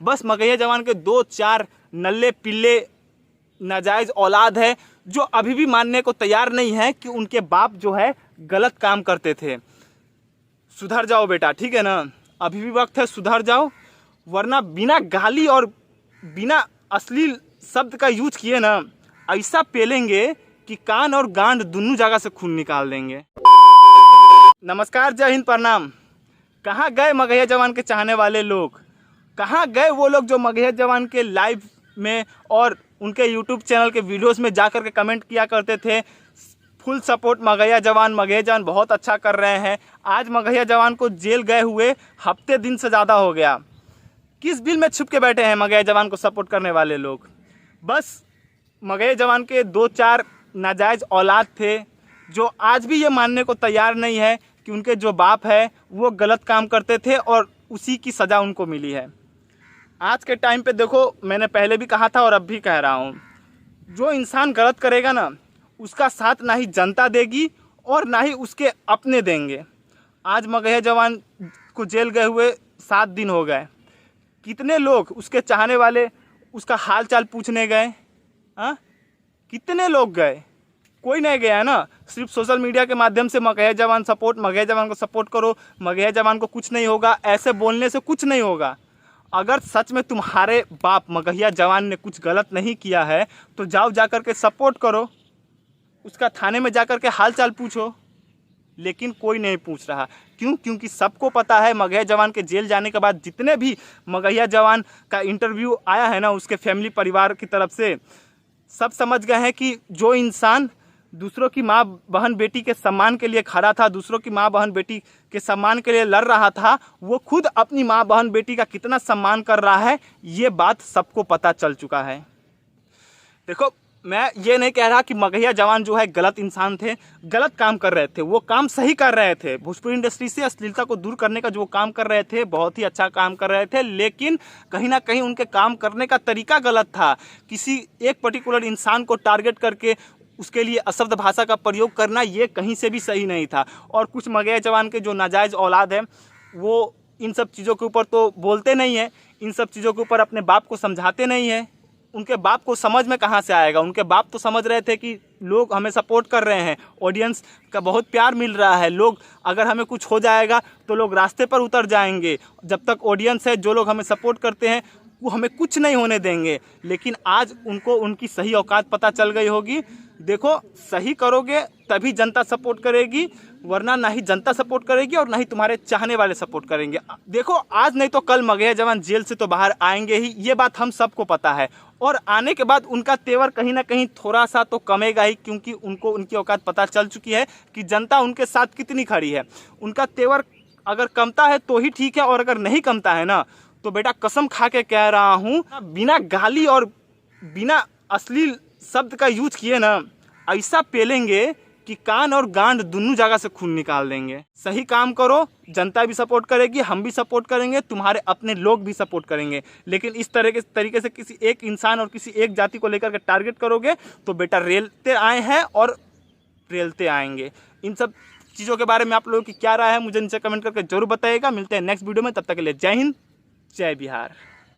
बस मगहिया जवान के 2-4 नल्ले पिल्ले नाजायज़ औलाद है जो अभी भी मानने को तैयार नहीं है कि उनके बाप जो है गलत काम करते थे। सुधर जाओ बेटा, ठीक है ना, अभी भी वक्त है, सुधर जाओ, वरना बिना गाली और बिना अश्लील शब्द का यूज किए ना ऐसा पेलेंगे कि कान और गांड दोनों जगह से खून निकाल देंगे। नमस्कार, जय हिंद, प्रणाम। कहाँ गए मगहिया जवान के चाहने वाले लोग? कहाँ गए वो लोग जो मगहिया जवान के लाइव में और उनके यूट्यूब चैनल के वीडियोस में जा कर के कमेंट किया करते थे फुल सपोर्ट मगहिया जवान बहुत अच्छा कर रहे हैं। आज मगहिया जवान को जेल गए हुए हफ्ते दिन से ज़्यादा हो गया। किस बिल में छुप के बैठे हैं मगहिया जवान को सपोर्ट करने वाले लोग? बस मगहिया जवान के 2-4 नाजायज़ औलाद थे जो आज भी ये मानने को तैयार नहीं है कि उनके जो बाप है वो गलत काम करते थे और उसी की सज़ा उनको मिली है। आज के टाइम पे देखो, मैंने पहले भी कहा था और अब भी कह रहा हूँ, जो इंसान गलत करेगा ना उसका साथ ना ही जनता देगी और ना ही उसके अपने देंगे। आज मगहिया जवान को जेल गए हुए 7 दिन हो गए। कितने लोग उसके चाहने वाले उसका हाल चाल पूछने गए? हाँ, कितने लोग गए? कोई नहीं गया ना। सिर्फ सोशल मीडिया के माध्यम से मगहिया जवान को सपोर्ट करो, मगहिया जवान को कुछ नहीं होगा, ऐसे बोलने से कुछ नहीं होगा। अगर सच में तुम्हारे बाप मगहिया जवान ने कुछ गलत नहीं किया है तो जाओ जाकर के सपोर्ट करो, उसका थाने में जाकर के हाल चाल पूछो। लेकिन कोई नहीं पूछ रहा। क्यों? क्योंकि सबको पता है मगहिया जवान के जेल जाने के बाद जितने भी मगहिया जवान का इंटरव्यू आया है ना उसके फैमिली परिवार की तरफ से, सब समझ गए हैं कि जो इंसान दूसरों की माँ बहन बेटी के सम्मान के लिए खड़ा था, दूसरों की माँ बहन बेटी के सम्मान के लिए लड़ रहा था, वो खुद अपनी माँ बहन बेटी का कितना सम्मान कर रहा है, ये बात सबको पता चल चुका है। देखो, मैं ये नहीं कह रहा कि मगहिया जवान जो है गलत इंसान थे, गलत काम कर रहे थे, वो काम सही कर रहे थे। भोजपुरी इंडस्ट्री से अश्लीलता को दूर करने का जो काम कर रहे थे बहुत ही अच्छा काम कर रहे थे, लेकिन कहीं ना कहीं उनके काम करने का तरीका गलत था। किसी एक पर्टिकुलर इंसान को टारगेट करके उसके लिए अशब्द भाषा का प्रयोग करना ये कहीं से भी सही नहीं था। और कुछ मगहिया जवान के जो नाजायज़ औलाद है वो इन सब चीज़ों के ऊपर तो बोलते नहीं है, इन सब चीज़ों के ऊपर अपने बाप को समझाते नहीं है। उनके बाप को समझ में कहाँ से आएगा? उनके बाप तो समझ रहे थे कि लोग हमें सपोर्ट कर रहे हैं, ऑडियंस का बहुत प्यार मिल रहा है, लोग अगर हमें कुछ हो जाएगा तो लोग रास्ते पर उतर जाएंगे, जब तक ऑडियंस है, जो लोग हमें सपोर्ट करते हैं वो हमें कुछ नहीं होने देंगे। लेकिन आज उनको उनकी सही औकात पता चल गई होगी। देखो, सही करोगे तभी जनता सपोर्ट करेगी, वरना ना ही जनता सपोर्ट करेगी और ना ही तुम्हारे चाहने वाले सपोर्ट करेंगे। देखो, आज नहीं तो कल मगहिया जवान जेल से तो बाहर आएंगे ही, ये बात हम सबको पता है। और आने के बाद उनका तेवर कहीं ना कहीं थोड़ा सा तो कमेगा ही, क्योंकि उनको उनकी औकात पता चल चुकी है कि जनता उनके साथ कितनी खड़ी है। उनका तेवर अगर कमता है तो ही ठीक है, और अगर नहीं कमता है ना तो बेटा कसम खा के कह रहा हूँ, बिना गाली और बिना अश्लील शब्द का यूज किए ना ऐसा पेलेंगे कि कान और गांड दोनों जगह से खून निकाल देंगे। सही काम करो, जनता भी सपोर्ट करेगी, हम भी सपोर्ट करेंगे, तुम्हारे अपने लोग भी सपोर्ट करेंगे। लेकिन इस तरीके से किसी एक इंसान और किसी एक जाति को लेकर के टारगेट करोगे तो बेटा रेलते आए हैं और रेलते आएंगे। इन सब चीज़ों के बारे में आप लोगों की क्या राय है मुझे नीचे कमेंट करके जरूर बताइएगा। मिलते हैं नेक्स्ट वीडियो में, तब तक के लिए जय हिंद, जय बिहार।